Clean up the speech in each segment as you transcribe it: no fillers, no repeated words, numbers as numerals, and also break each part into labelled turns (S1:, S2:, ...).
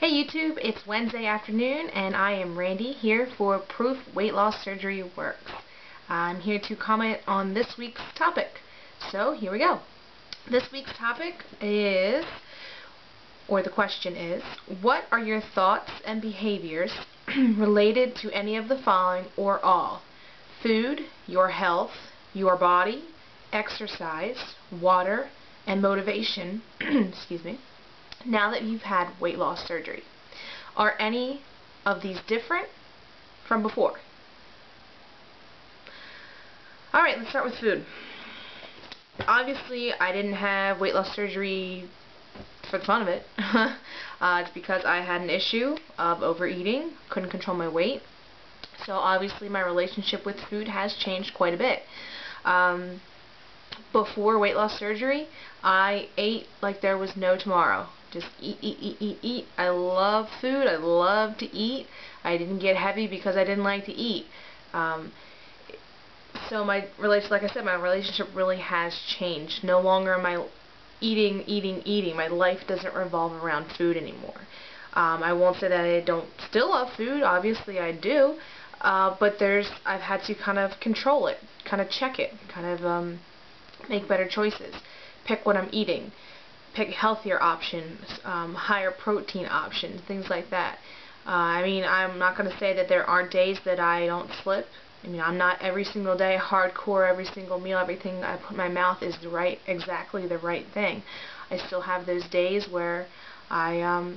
S1: Hey YouTube, it's Wednesday afternoon and I am Randy here for Proof Weight Loss Surgery Works. I'm here to comment on this week's topic. So here we go. This week's topic is, or the question is, what are your thoughts and behaviors related to any of the following or all? Food, your health, your body, exercise, water, and motivation, excuse me, now that you've had weight loss surgery. Are any of these different from before? Alright, let's start with food. Obviously, I didn't have weight loss surgery for the fun of it. It's because I had an issue of overeating, couldn't control my weight. So obviously my relationship with food has changed quite a bit. Before weight loss surgery, I ate like there was no tomorrow. Just eat, eat, eat, eat, eat. I love food. I love to eat. I didn't get heavy because I didn't like to eat. So my relationship, like I said, my relationship really has changed. No longer am I eating, eating, eating. My life doesn't revolve around food anymore. I won't say that I don't still love food. Obviously I do. But I've had to kind of control it, kind of check it, kind of make better choices. Pick what I'm eating. Pick healthier options, higher protein options, things like that. I mean, I'm not going to say that there aren't days that I don't slip. I mean, I'm not every single day hardcore, every single meal, everything I put in my mouth is exactly the right thing. I still have those days where I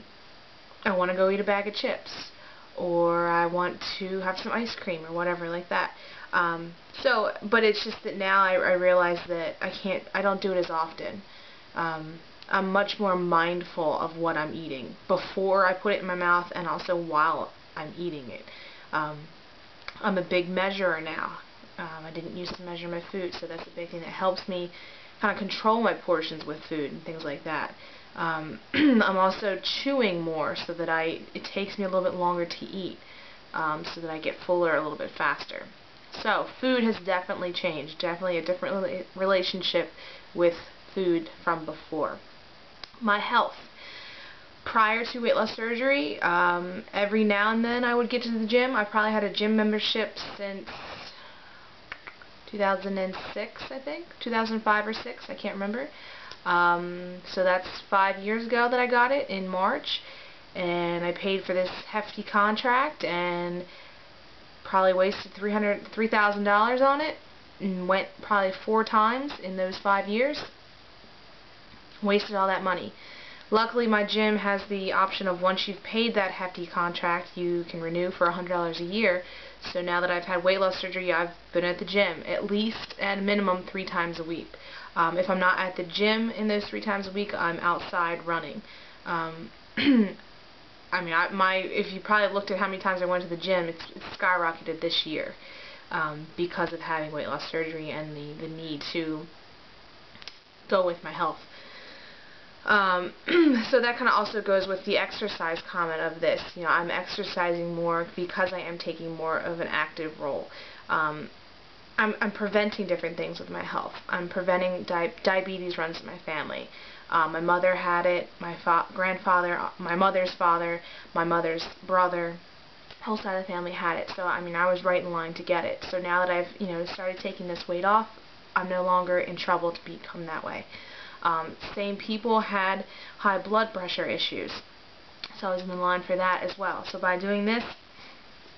S1: want to go eat a bag of chips, or I want to have some ice cream, or whatever like that. But it's just that now I realize that I don't do it as often. I'm much more mindful of what I'm eating before I put it in my mouth and also while I'm eating it. I'm a big measurer now. I didn't used to measure my food, so that's a big thing that helps me kind of control my portions with food and things like that. I'm also chewing more so that it takes me a little bit longer to eat, so that I get fuller a little bit faster. So food has definitely changed, definitely a different relationship with food from before. My health. Prior to weight loss surgery, every now and then I would get to the gym. I probably had a gym membership since 2006, I think, 2005 or 6, I can't remember. So that's 5 years ago that I got it in March, and I paid for this hefty contract and probably wasted $3,000 on it, and went probably 4 times in those 5 years. Wasted all that money. Luckily, my gym has the option of once you've paid that hefty contract, you can renew for $100 a year. So now that I've had weight loss surgery, I've been at the gym at least, at a minimum, 3 times a week. If I'm not at the gym in those 3 times a week, I'm outside running. I mean, if you probably looked at how many times I went to the gym, it's skyrocketed this year because of having weight loss surgery and the need to go with my health. So that kind of also goes with the exercise comment of this. You know, I'm exercising more because I am taking more of an active role. I'm preventing different things with my health. I'm preventing diabetes runs in my family. My mother had it, my grandfather, my mother's father, my mother's brother, whole side of the family had it. So I mean, I was right in line to get it. So now that I've started taking this weight off, I'm no longer in trouble to become that way. Same people had high blood pressure issues, so I was in line for that as well. So by doing this,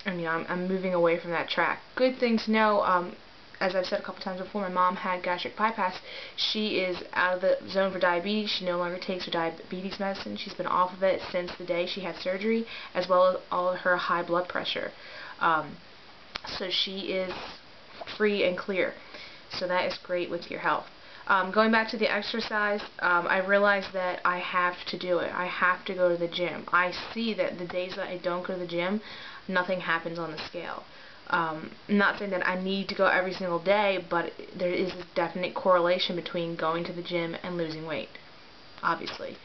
S1: I mean, I'm moving away from that track. Good thing to know, as I've said a couple times before, my mom had gastric bypass. She is out of the zone for diabetes. She no longer takes her diabetes medicine. She's been off of it since the day she had surgery, as well as all of her high blood pressure. So she is free and clear. So that is great with your health. Going back to the exercise, I realized that I have to do it. I have to go to the gym. I see that the days that I don't go to the gym, nothing happens on the scale. I'm not saying that I need to go every single day, but there is a definite correlation between going to the gym and losing weight, obviously.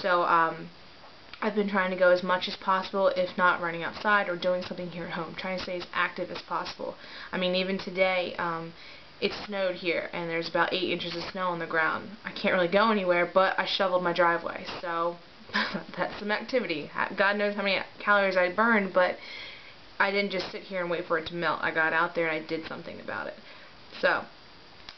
S1: So I've been trying to go as much as possible, if not running outside or doing something here at home, trying to stay as active as possible. I mean, even today, it snowed here, and there's about 8 inches of snow on the ground. I can't really go anywhere, but I shoveled my driveway, so That's some activity. God knows how many calories I burned, but I didn't just sit here and wait for it to melt. I got out there and I did something about it. So,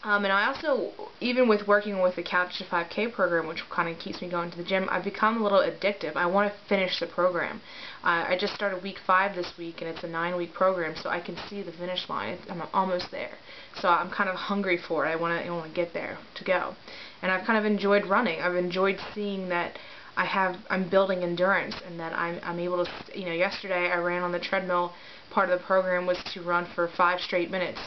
S1: and I also, even with working with the Couch to 5K program, which kind of keeps me going to the gym, I've become a little addictive. I want to finish the program. I just started week 5 this week, and it's a 9-week program, so I can see the finish line. I'm almost there. So I'm kind of hungry for it. I want to get there to go. And I've kind of enjoyed running. I've enjoyed seeing that I'm building endurance, and that I'm able to, yesterday I ran on the treadmill. Part of the program was to run for 5 straight minutes.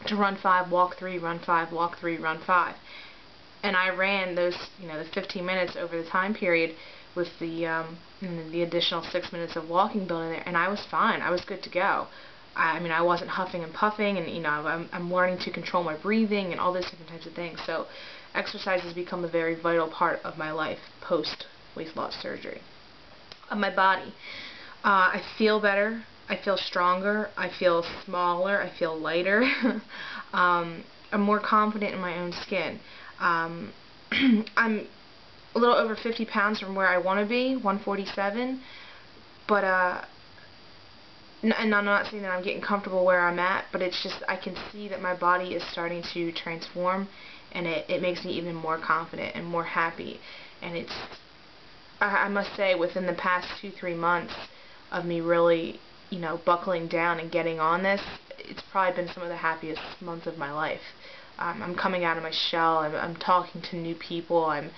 S1: To run 5, walk 3, run 5, walk 3, run 5. And I ran those, the 15 minutes over the time period with the additional 6 minutes of walking built in there, and I was fine. I was good to go. I wasn't huffing and puffing, and I'm learning to control my breathing and all those different types of things. So exercise has become a very vital part of my life post weight loss surgery. My body, I feel better. I feel stronger, I feel smaller, I feel lighter. I'm more confident in my own skin. I'm a little over 50 pounds from where I want to be, 147, but and I'm not saying that I'm getting comfortable where I'm at, but it's just I can see that my body is starting to transform, and it makes me even more confident and more happy. And I must say, within the past 2-3 months of me really buckling down and getting on this, it's probably been some of the happiest months of my life. I'm coming out of my shell. I'm talking to new people. I'm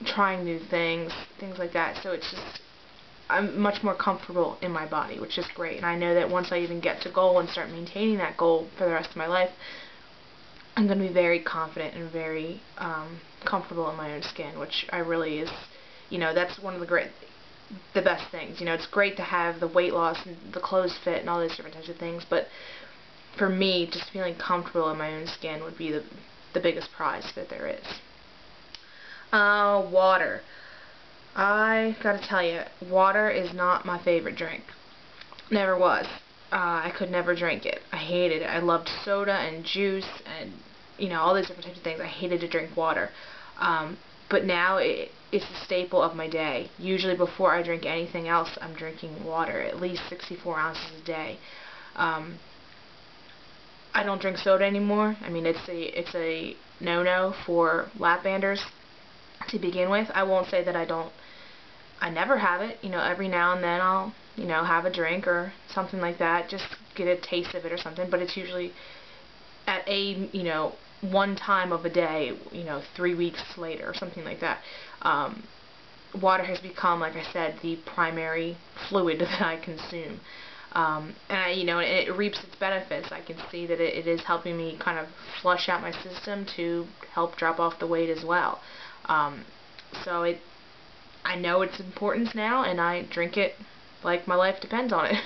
S1: trying new things like that. So it's just, I'm much more comfortable in my body, which is great. And I know that once I even get to goal and start maintaining that goal for the rest of my life, I'm going to be very confident and very comfortable in my own skin, which I really is, that's one of the best things. It's great to have the weight loss and the clothes fit and all those different types of things, but for me, just feeling comfortable in my own skin would be the biggest prize that there is. Water. I gotta tell you, water is not my favorite drink. Never was. I could never drink it. I hated it. I loved soda and juice and all those different types of things. I hated to drink water. But now it's a staple of my day. Usually before I drink anything else, I'm drinking water, at least 64 ounces a day. I don't drink soda anymore. It's a no-no for lap banders to begin with. I won't say that I never have it. Every now and then I'll, have a drink or something like that, just get a taste of it or something, but it's usually at one time of a day, 3 weeks later or something like that. Water has become, like I said, the primary fluid that I consume. And it reaps its benefits. I can see that it is helping me kind of flush out my system to help drop off the weight as well. So I know its importance now, and I drink it like my life depends on it,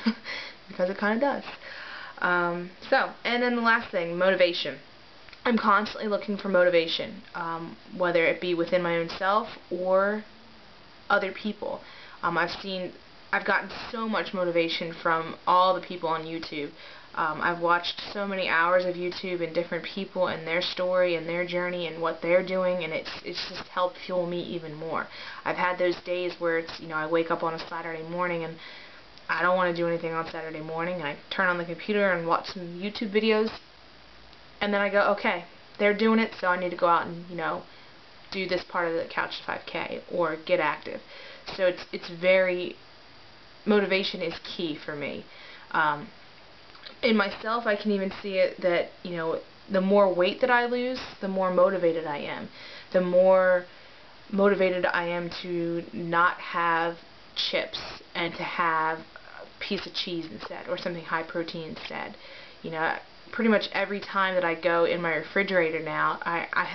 S1: because it kind of does. And then the last thing, motivation. I'm constantly looking for motivation, whether it be within my own self or other people. I've gotten so much motivation from all the people on YouTube. I've watched so many hours of YouTube and different people and their story and their journey and what they're doing, and it's just helped fuel me even more. I've had those days where it's, I wake up on a Saturday morning and I don't want to do anything on Saturday morning, and I turn on the computer and watch some YouTube videos, and then I go, okay, they're doing it, so I need to go out and, do this part of the Couch to 5K or get active. So it's very, motivation is key for me. In myself, I can even see it that, the more weight that I lose, the more motivated I am. The more motivated I am to not have chips and to have a piece of cheese instead, or something high protein instead. Pretty much every time that I go in my refrigerator now,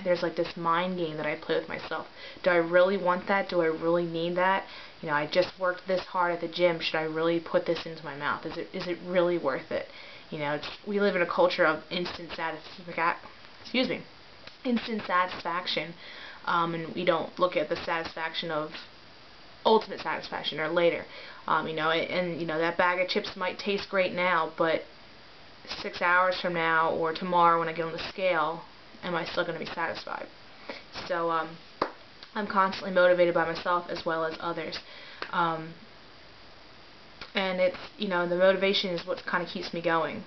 S1: there's like this mind game that I play with myself. Do I really want that? Do I really need that? I just worked this hard at the gym. Should I really put this into my mouth? Is it really worth it? We live in a culture of instant satisfaction, and we don't look at the satisfaction of ultimate satisfaction or later. That bag of chips might taste great now, but 6 hours from now or tomorrow when I get on the scale, am I still going to be satisfied? So I'm constantly motivated by myself as well as others. And it's, you know, the motivation is what kind of keeps me going.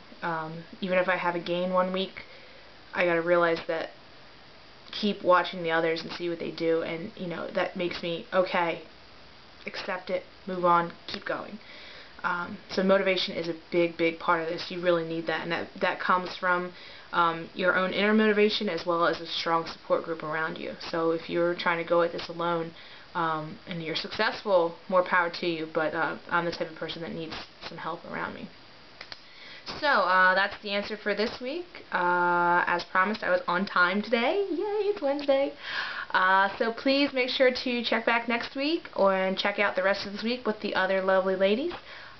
S1: Even if I have a gain one week, I gotta realize that, keep watching the others and see what they do, and, you know, that makes me, okay, accept it, move on, keep going. So motivation is a big part of this. You really need that, and that comes from your own inner motivation as well as a strong support group around you. So if you're trying to go at this alone, and you're successful, more power to you, but I'm the type of person that needs some help around me. So that's the answer for this week. As promised, I was on time today. Yay, it's Wednesday. So please make sure to check back next week and check out the rest of this week with the other lovely ladies.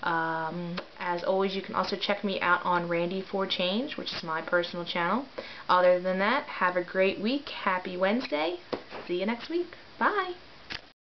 S1: As always, you can also check me out on Randy for Change, which is my personal channel. Other than that, have a great week. Happy Wednesday. See you next week. Bye.